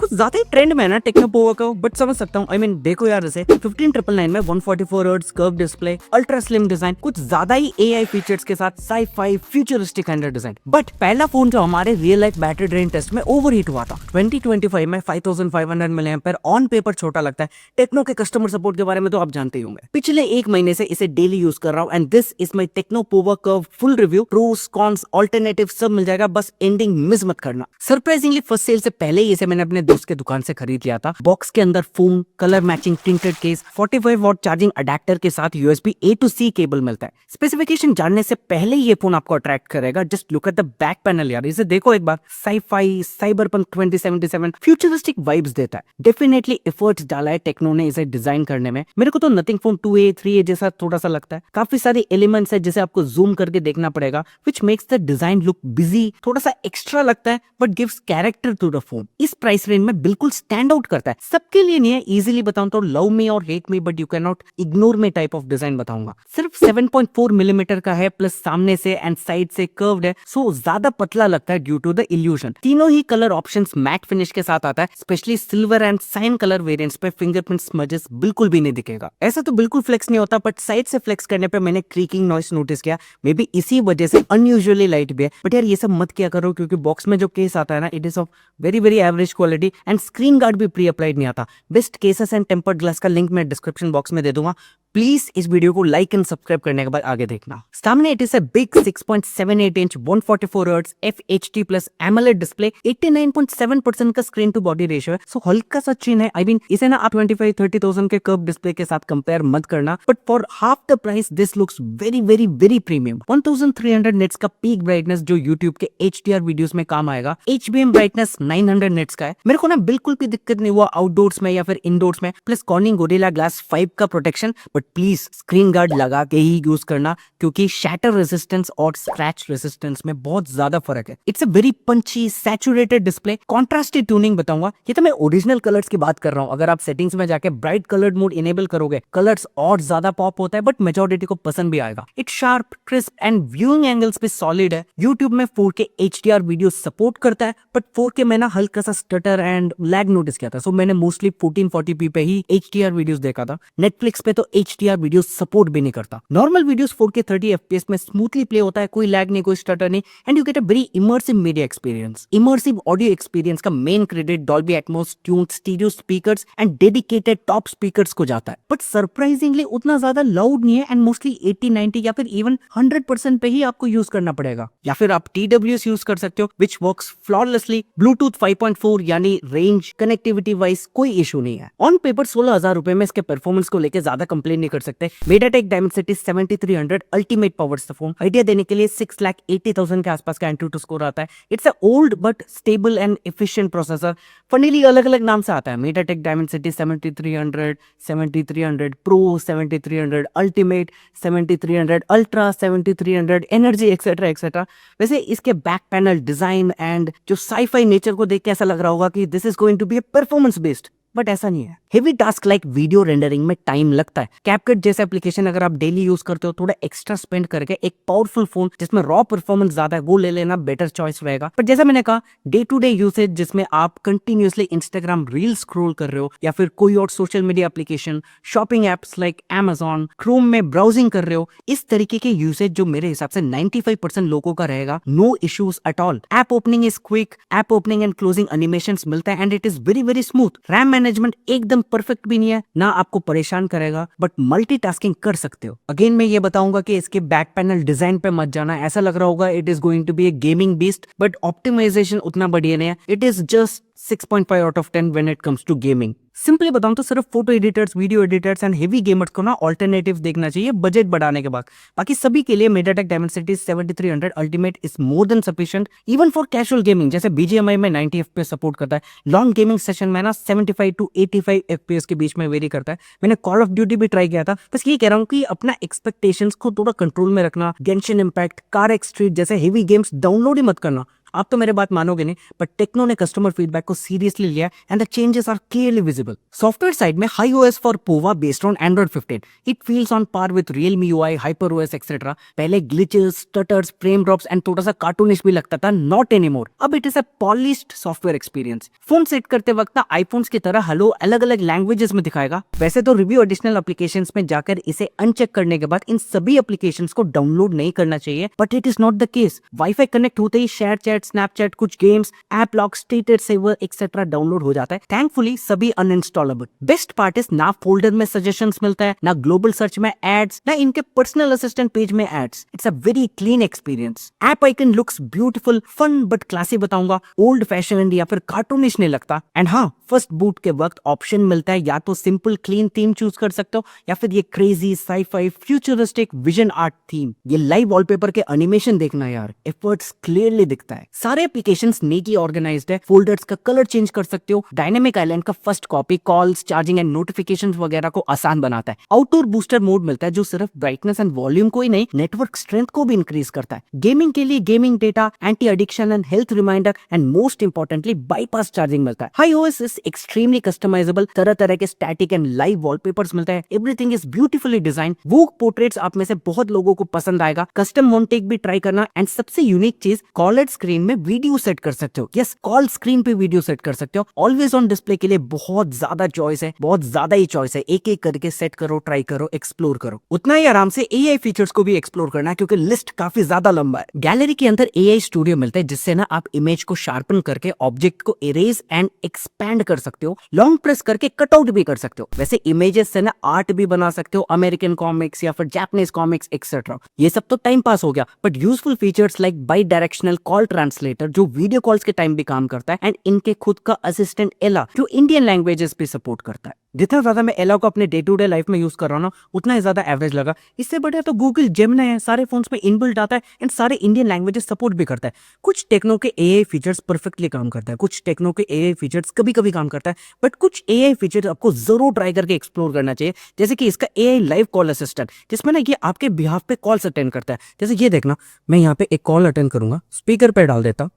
कुछ ज्यादा ही ट्रेंड में है ना टेक्नो पोवो का, बट समझ सकता हूँ। आई मीन देखो यार, जैसे 15999 में 144 hertz curve display, ultra slim design, कुछ ज्यादा ही एआई फीचर्स के साथ sci-fi futuristic kind of design. But पहला फोन जो हमारे real life battery drain test में ओवरहीट हुआ था 2025 में 5500 mAh ऑन पेपर छोटा लगता है। टेक्नो के कस्टमर सपोर्ट के बारे में तो आप जानते ही होंगे। पिछले एक महीने से इसे डेली यूज कर रहा हूँ and this is my Tecno Pova Curve full review. Pros cons alternative सब मिल जाएगा, बस एंडिंग मिस मत करना। सरप्राइजिंगली फर्स्ट सेल से पहले ही इसे मैंने अपने दोस्त के दुकान से खरीद लिया था। बॉक्स के अंदर phone, colour matching tinted case, 45 watt charging adapter के साथ USB A to C cable मिलता है। स्पेसिफिकेशन जानने से पहले ये फोन आपको अट्रैक्ट करेगा। Just look at the back panel यार, इसे देखो एक बार। साई-फाई, साइबरपंक 2077 फ्यूचरिस्टिक वाइब्स देता है। डेफिनेटली एफर्ट्स डाला है टेक्नो ने इसे डिजाइन करने में। मेरे को तो नथिंग फोन 2A 3A जैसा थोड़ा सा लगता है। काफी सारे एलिमेंट्स है जिसे आपको जूम करके देखना पड़ेगा, which makes the design look busy, थोड़ा सा एक्स्ट्रा लगता है but gives character to the phone. इस प्राइस रेंज में बिल्कुल स्टैंड आउट करता है। सबके लिए नहीं है, इजीली बताऊं तो लव मी और hate me but you can not ignore me type of design बताऊंगा। सिर्फ 7.4 मिलीमीटर का है, प्लस सामने से एंड साइड से कर्व्ड है, सो ज्यादा पतला लगता है ड्यू टू द इल्यूशन। तीनों ही कलर ऑप्शंस मैट फिनिश के साथ आता है, specially silver and cyan colour variants पे फिंगरप्रिंट स्मजेस बिल्कुल भी नहीं दिखेगा। ऐसा तो बिल्कुल फ्लेक्स नहीं होता, बट साइड से फ्लेक्स करने पे मैंने क्रीकिंग नॉइस नोटिस किया। मे बी इसी वजह से अनयूजुअली लाइट भी है, बट यार ये सब मत किया करो क्योंकि बॉक्स में जो केस आता है ना, it is of very very average quality and screen guard भी प्री अप्लाइड नहीं आता। Best cases and tempered glass का लिंक मैं डिस्क्रिप्शन बॉक्स में दे दूंगा। प्लीज इस वीडियो को लाइक एंड सब्सक्राइब करने के बाद आगे देखना। सामने it is a big 6.78 inch 144 hertz FHD plus AMOLED display, 89.7% का स्क्रीन टू बॉडी रेशियो है, सो हल्का सा चिन है। आई मीन इसे ना आप 25-30,000 के कर्व डिस्प्ले के साथ कंपेयर मत करना, but for half the price this looks very very very premium. 1300 nits का पीक ब्राइटनेस जो यूट्यूब के HDR वीडियोस में काम आएगा। HBM ब्राइटनेस 900 निट्स का है। मेरे को ना बिल्कुल भी दिक्कत नहीं हुआ आउटडोर्स में या फिर इंडोर्स में। प्लस कॉर्निंग गोरिल्ला ग्लास 5 का protection, but please screen guard लगा के ही यूज करना क्योंकि शैटर रेजिस्टेंस और स्क्रैच रेजिस्टेंस में बहुत ज्यादा फर्क है। It's a very punchy saturated display. Contrasty tuning बताऊंगा, ये तो मैं ओरिजिनल कलर्स की बात कर रहा हूँ। अगर आप सेटिंग्स में जाके ब्राइट कलर्ड मोड इनेबल करोगे, कलर्स और ज्यादा पॉप होता है, बट मेजॉरिटी को पसंद भी आएगा। It's sharp, crisp and viewing angles पे सॉलिड है। यूट्यूब में 4K HDR वीडियो सपोर्ट करता है, बट 4K में ना हल्का सा स्टटर एंड लैग नोटिस किया था, सो मैंने मोस्टली 1440p पे ही HDR वीडियोस देखा था। नेटफ्लिक्स पे तो HDR वीडियो सपोर्ट भी नहीं करता। नॉर्मल वीडियोस 4K 30 FPS में स्मूथली प्ले होता है, कोई लैग नहीं, कोई स्टटर नहीं, and you get a very immersive media experience. Immersive audio experience का main credit Dolby Atmos, tuned stereo speakers and dedicated top speakers को जाता है, बट सरप्राइजिंगली उतना ज्यादा लाउड नहीं है एंड मोस्टली 80-90 या फिर इवन 100% पे ही आपको यूज करना पड़ेगा। या फिर आप TWS यूज कर सकते हो विच वर्क्स फ्लॉलेसली। ब्लूटूथ 5.4 यानी रेंज कनेक्टिविटी वाइज कोई इशू नहीं है। ऑन पेपर 16,000 रुपए में इसके परफॉर्मेंस को लेकर ज्यादा कंप्लेन नहीं कर सकते। MediaTek Dimensity 7300 ultimate powers the phone. Idea देने के लिए 6,80,000 के आसपास का एंट्री स्कोर आता है। It's a old but stable and efficient processor. Funnily अलग अलग नाम से आता है, MediaTek Dimensity 7300, 7300 Pro, 7300 Ultimate, 7300 Ultra, 7300 Energy etcetera etcetera. वैसे इसके बैक पैनल डिजाइन एंड जो साई-फाई नेचर को देख के ऐसा लग रहा होगा कि this is going to be a performance based, but ऐसा नहीं है। Heavy task like video rendering में टाइम लगता है। कैपकट जैसे एप्लीकेशन अगर आप डेली यूज करते हो, थोड़ा एक्स्ट्रा स्पेंड करके एक पावरफुल फोन जिसमें रॉ परफॉर्मेंस ज्यादा है वो ले लेना बेटर चॉइस रहेगा। पर जैसा मैंने कहा, डे टू डे यूसेज जिसमें आप कंटिन्यूअसली इंस्टाग्राम रील स्क्रॉल कर रहे हो या फिर कोई और social media application, shopping apps like Amazon, Chrome में ब्राउजिंग कर रहे हो, इस तरीके के यूसेज जो मेरे हिसाब से 95% लोगों का रहेगा, no issues at all. App opening is quick, app opening and closing animations मिलता है and it is very very smooth. RAM management एकदम परफेक्ट भी नहीं है, ना आपको परेशान करेगा, बट मल्टीटास्किंग कर सकते हो। अगेन मैं ये बताऊंगा कि इसके बैक पैनल डिजाइन पे मत जाना, ऐसा लग रहा होगा it is going to be a gaming beast, but optimization उतना बढ़िया नहीं है। It is just 6.5 out of 10 when it comes to gaming. Simply बताऊं तो सिर्फ photo editors, video editors and heavy gamers को ना ऑल्टरनेटिव देखना चाहिए बजट बढ़ाने के बाद। बाकी सभी के लिए MediaTek Dimensity 7300 Ultimate is more than sufficient even for casual gaming. जैसे BGMI में 90 FPS सपोर्ट करता है, लॉन्ग गेमिंग सेशन में ना 75 to 85 FPS के बीच में वेरी करता है। मैंने कॉल ऑफ ड्यूटी भी ट्राई किया था। बस ये कह रहा हूँ कि अपना एक्सपेक्टेशंस को थोड़ा कंट्रोल में रखना। Genshin Impact, CarX Street जैसे हेवी गेम्स डाउनलोड ही मत करना। आप तो मेरे बात मानोगे नहीं, बट टेक्नो ने कस्टमर फीडबैक को सीरियसली लिया and the changes are clearly visible. Software side में HiOS for Pova based on Android 15, it feels on par with Realme UI, HyperOS etcetera. पहले glitches, stutters, frame drops and थोड़ा सा cartoonish भी लगता था, not anymore. अब it is a polished software experience. Phone set करते वक्त ना आईफोन्स की तरह हेलो अलग अलग लैंग्वेजेस में दिखाएगा। वैसे तो रिव्यू एडिशनल एप्लीकेशंस में जाकर इसे अनचेक करने के बाद इन सभी एप्लीकेशंस को डाउनलोड नहीं करना चाहिए, but it is not the case. WiFi connect होते ही शेयर चैट, स्नैपचैट, कुछ games, app lock, status saver etcetera download हो जाता है। थैंकफुली सभी अनइंस्टॉलेबल। बेस्ट पार्ट इज ना फोल्डर में सजेशंस मिलता है, ना ग्लोबल सर्च में एड्स, ना इनके पर्सनल असिस्टेंट पेज में ads. It's a very clean experience. App icon looks beautiful, fun but classy बताऊंगा, ओल्ड फैशन या फिर कार्टूनिश नहीं लगता। एंड हाँ, फर्स्ट बूट के वक्त ऑप्शन मिलता है, या तो सिंपल क्लीन थीम चूज कर सकते हो या फिर ये crazy sci-fi futuristic vision art theme. ये लाइव वॉलपेपर के एनिमेशन देखना यार, एफर्ट्स क्लियरली दिखता है। सारे एप्लीकेशंस नीटली ऑर्गेनाइज्ड है, फोल्डर्स का कलर चेंज कर सकते हो। डायनेमिक आइलैंड का first copy calls, charging and notifications वगैरह को आसान बनाता है। आउटडोर बूस्टर मोड मिलता है जो सिर्फ ब्राइटनेस एंड वॉल्यूम को ही नहीं, नेटवर्क स्ट्रेंथ को भी इंक्रीज करता है। गेमिंग के लिए gaming data, anti addiction and health reminder and most importantly bypass charging मिलता है। HiOS इज एक्सट्रीमली कस्टमाइजेबल, तरह तरह के स्टैटिक एंड लाइव वॉलपेपर्स मिलते हैं। Everything is beautifully design. वो पोर्ट्रेट्स आप में से बहुत लोगों को पसंद आएगा। कस्टम वन-टेक भी ट्राई करना। एंड सबसे यूनिक चीज, कॉलर स्क्रीन में वीडियो सेट कर सकते हो। यस, कॉल स्क्रीन पे वीडियो सेट कर सकते हो। ऑलवेज ऑन डिस्प्ले के लिए बहुत ज्यादा चॉइस है, बहुत ज्यादा ही चॉइस है। एक एक करके सेट करो, ट्राई करो, एक्सप्लोर करो। उतना ही आराम से AI फीचर्स को भी एक्सप्लोर करना है, क्योंकि लिस्ट काफी ज्यादा लंबा है। गैलरी के अंदर AI स्टूडियो मिलता है, जिससे ना आप इमेज को शार्पन करके ऑब्जेक्ट को इरेज एंड एक्सपैंड कर सकते हो। लॉन्ग प्रेस करके कटआउट भी कर सकते हो। वैसे इमेजेस से ना आर्ट भी बना सकते हो, अमेरिकन कॉमिक्स या फिर जापानीज कॉमिक्स एक्सेट्रा। ये सब तो टाइम पास हो गया, but useful features like by directional call translator जो वीडियो कॉल्स के टाइम भी काम करता है, एंड इनके खुद का असिस्टेंट एला जो इंडियन लैंग्वेजेस भी सपोर्ट करता है। जितना ज्यादा मैं एला को अपने डे टू डे लाइफ में यूज कर रहा हूँ ना, उतना ही ज्यादा एवरेज लगा। इससे बढ़िया तो गूगल जेमिनी है, सारे फोन्स में इनबिल्ट आता है एंड सारे इंडियन लैंग्वेजेस सपोर्ट भी करता है। कुछ टेक्नो के AI फीचर्स परफेक्टली काम करता है, कुछ टेक्नो के AI फीचर्स कभी कभी काम करता है, बट कुछ AI फीचर्स आपको जरूर ट्राई करके एक्सप्लोर करना चाहिए। जैसे कि इसका AI लाइव कॉल असिस्टेंट, जिसमें ना ये आपके बिहाफ पे कॉल्स अटेंड करता है। जैसे ये देखना, मैं यहाँ पे एक कॉल अटेंड करूंगा, स्पीकर पे डाल देता।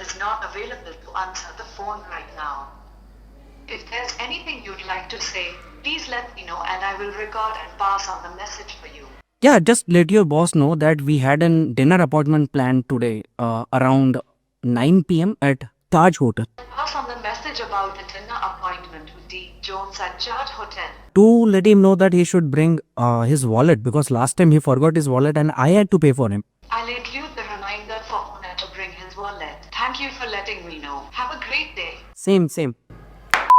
is not available to answer the phone right now. If there's anything you'd like to say, please let me know and I will record and pass on the message for you. Yeah, just let your boss know that we had a dinner appointment planned today around 9 p.m. at Taj Hotel. Pass on the message about the dinner appointment with Dean Jones at Taj Hotel. To let him know that he should bring his wallet, because last time he forgot his wallet and I had to pay for him. I'll include the reminder for owner to bring his wallet. Thank you for letting me know. Have a great day. Same.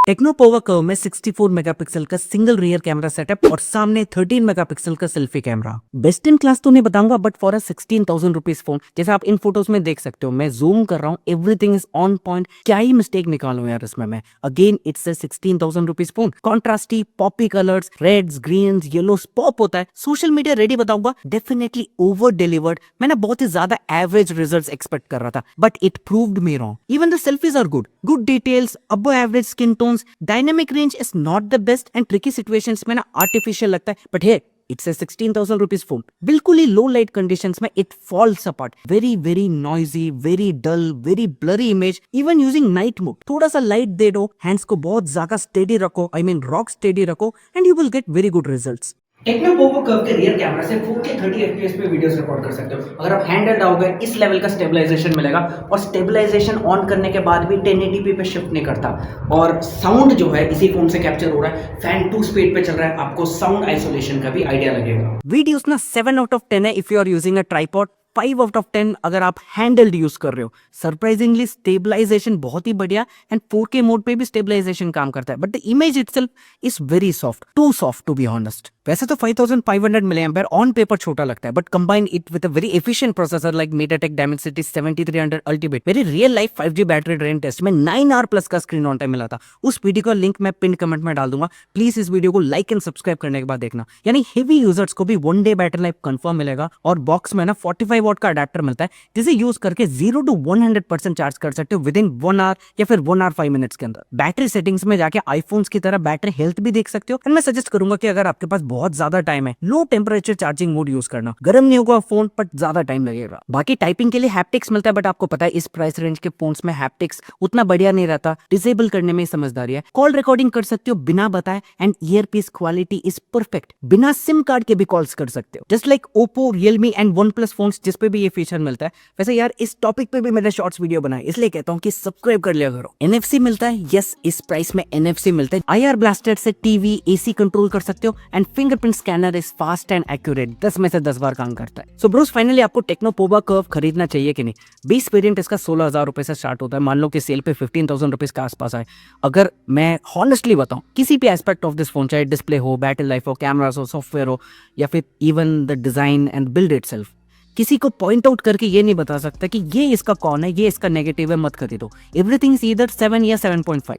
Techno Pova curve में 64 megapixel का single rear camera setup और सामने 13 megapixel का selfie camera. Best in class तो नहीं बताऊंगा, but for a 16,000 rupees phone, जैसे आप इन फोटोज में देख सकते हो, मैं जूम कर रहा हूँ, एवरीथिंग इज ऑन पॉइंट। क्या ही मिस्टेक निकालूं यार इसमें मैं। Again it's a 16,000 rupees phone. Contrasty poppy colours, reds, greens, yellows pop होता है। सोशल मीडिया रेडी बताऊंगा, डेफिनेटली ओवर डिलीवर्ड। मैंने बहुत ही ज्यादा एवरेज रिजल्ट्स एक्सपेक्ट कर रहा था, but it proved me wrong. Even the selfies are good details, above average skin tones. Dynamic range is not the best and tricky situations में ना artificial लगता है, but hey it's a 16,000 rupees phone. बिल्कुल ही low light conditions में it falls apart. Very noisy, very dull, very blurry image, even using night mode. थोड़ा सा light दे दो, हैंड्स को बहुत ज्यादा स्टेडी रखो, आई मीन रॉक स्टेडी रखो, and you will get very good results. Tecno Pova curve के rear camera से 4K 30 FPS पे वीडियोस रिकॉर्ड कर सकते हो। अगर आप हैंडल आओगे, इस लेवल का स्टेबलाइजेशन मिलेगा, और स्टेबलाइजेशन ऑन करने के बाद भी 1080p पे शिफ्ट नहीं करता। और साउंड जो है इसी फोन से कैप्चर हो रहा है, फैन 2 स्पीड पे चल रहा है, आपको साउंड आइसोलेशन का भी आइडिया लगेगा। वीडियोस ना 7 आउट ऑफ 10 है if you are using a tripod, 5 out of 10 अगर आप हैंडल्ड यूज कर रहे हो। सरप्राइजिंगली स्टेबलाइजेशन बहुत ही बढ़िया, एंड 4K मोड पे भी स्टेबलाइजेशन काम करता है, but the image itself is very soft, too soft to be honest. वैसे तो 5500 mAh ऑन पेपर छोटा लगता है, but combine it with a very efficient processor like MediaTek Dimensity 7300 Ultimate। मेरी real life 5G battery drain test में 9 hour plus का screen on time मिला था। उस वीडियो का लिंक मैं पिन कमेंट में डाल दूंगा, प्लीज इस वीडियो को लाइक एंड सब्सक्राइब करने के बाद देखना। यानी हेवी यूजर्स को भी 1 डे बैटरी लाइफ कंफर्म मिलेगा, और बॉक्स में ना 45 वॉट का अडेप्टर मिलता है जिसे यूज करके 0 to 100% चार्ज कर सकते हो विद इन 1 आवर या फिर 1 आवर 5 मिनट्स के अंदर। बैटरी सेटिंग्स में जाके आईफोन्स की तरह बैटरी हेल्थ भी देख सकते हो। एंड मैं सजेस्ट करूंगा कि अगर आपके पास बहुत ज्यादा टाइम है, low temperature charging mode use करना। गर्म नहीं होगा फोन बट ज्यादा टाइम लगेगा। बाकी टाइपिंग के लिए हैप्टिक्स मिलता है, बट आपको पता है इस प्राइस रेंज के फोन्स में हैप्टिक्स उतना बढ़िया नहीं रहता। डिसेबल करने में समझदारी है। कॉल रिकॉर्डिंग कर सकते हो बिना बताए and earpiece quality is perfect. बिना सिम कार्ड के भी कॉल्स कर सकते हो, just like Oppo, Realme and one plus phones जिस पे भी ये फीचर मिलता है। वैसे यार इस टॉपिक पे भी मैंने शॉर्ट्स वीडियो बनाए, इसलिए कहता हूँ कि सब्सक्राइब कर लिया करो। एनएफसी मिलता है, यस इस प्राइस में एनएफसी मिलता है। IR ब्लास्टर से टीवी, एसी कंट्रोल कर सकते हो and fingerprint scanner is fast and accurate, 10 में से 10 बार काम करता है। सो ब्रोस फाइनली आपको टेक्नो पोवा कर्व खरीदना चाहिए कि नहीं। बेस वेरिएंट इसका 16,000 रुपए से स्टार्ट होता है। मान लो कि सेल पे 15,000 रुपीज के आसपास आए। अगर मैं हॉनेस्टली बताऊं, किसी भी एस्पेक्ट ऑफ दिस फोन, चाहे डिस्प्ले हो, बैटरी लाइफ हो, कैमरास हो, सॉफ्टवेयर हो, या फिर even the design and build itself, किसी को पॉइंट आउट करके ये नहीं बता सकता कि ये इसका कौन है, ये इसका नेगेटिव है, मत खरीदो। एवरीथिंग इज ईदर 7 या 7.5।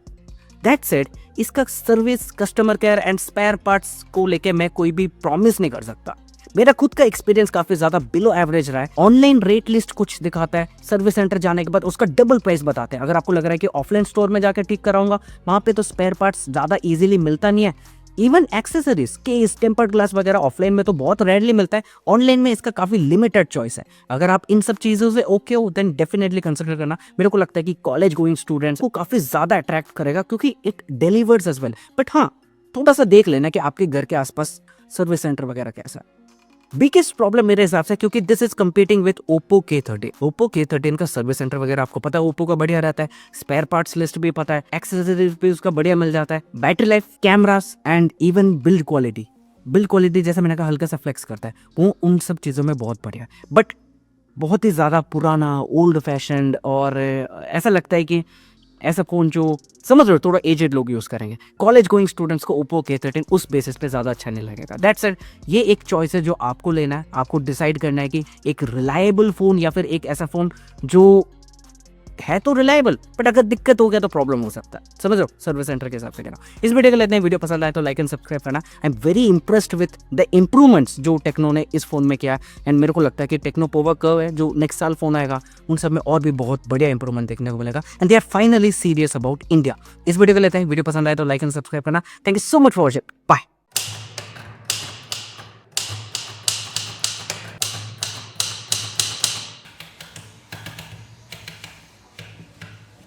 दैट सेड, इसका service, customer care and spare parts को लेके मैं कोई भी प्रॉमिस नहीं कर सकता। मेरा खुद का एक्सपीरियंस काफी ज्यादा बिलो एवरेज रहा है। ऑनलाइन रेट लिस्ट कुछ दिखाता है, सर्विस सेंटर जाने के बाद उसका डबल प्राइस बताते हैं। अगर आपको लग रहा है कि ऑफलाइन स्टोर में जाकर ठीक कराऊंगा, वहां पे तो स्पेयर पार्ट्स ज्यादा इजीली मिलता नहीं है। Even accessories, case, tempered glass वगैरह ऑफलाइन में तो बहुत रेयरली मिलता है। ऑनलाइन में इसका काफी लिमिटेड चॉइस है। अगर आप इन सब चीजों से ओके हो देन डेफिनेटली कंसिडर करना। मेरे को लगता है कि कॉलेज गोइंग स्टूडेंट्स को काफी ज्यादा अट्रैक्ट करेगा क्योंकि it delivers as well. But हाँ, थोड़ा सा देख लेना कि आपके घर के आसपास सर्विस सेंटर वगैरह कैसा है। बिगेस्ट प्रॉब्लम मेरे हिसाब से, क्योंकि this is competing with Oppo K13। Oppo K13 का सर्विस सेंटर वगैरह आपको पता है ओप्पो का बढ़िया रहता है, स्पेयर पार्ट्स लिस्ट भी पता है, एक्सेसरीज भी उसका बढ़िया मिल जाता है, battery life, cameras and even build quality. Build quality जैसे मैंने कहा हल्का सा फ्लेक्स करता है, वो उन सब चीज़ों में बहुत बढ़िया है। बट बहुत ही ज़्यादा पुराना, ओल्ड फैशन्ड, और ऐसा लगता है कि ऐसा फोन जो समझ रहे हो थोड़ा एजेड लोग यूज करेंगे। कॉलेज गोइंग स्टूडेंट्स को ओप्पो K13 उस बेसिस पे ज्यादा अच्छा नहीं लगेगा। That's it. ये एक चॉइस है जो आपको लेना है। आपको डिसाइड करना है कि एक रिलायबल फोन या फिर एक ऐसा फोन जो है तो रिलायबल बट अगर दिक्कत हो गया तो प्रॉब्लम हो सकता है। समझ लो, सर्विस सेंटर के हिसाब से कहना। इस वीडियो को लेते हैं, वीडियो पसंद आए तो लाइक एंड सब्सक्राइब करना। I am very impressed with the improvements जो टेक्नो ने इस फोन में किया एंड मेरे को लगता है कि टेक्नो पोवा कर्व है जो नेक्स्ट साल फोन आएगा उन सब में और भी बहुत बढ़िया इंप्रूवमेंट देखने को मिलेगा and they are finally serious about India. इस वीडियो को लेते हैं, वीडियो पसंद आए तो लाइक एंड सब्सक्राइब करना। Thank you so much for watching, bye.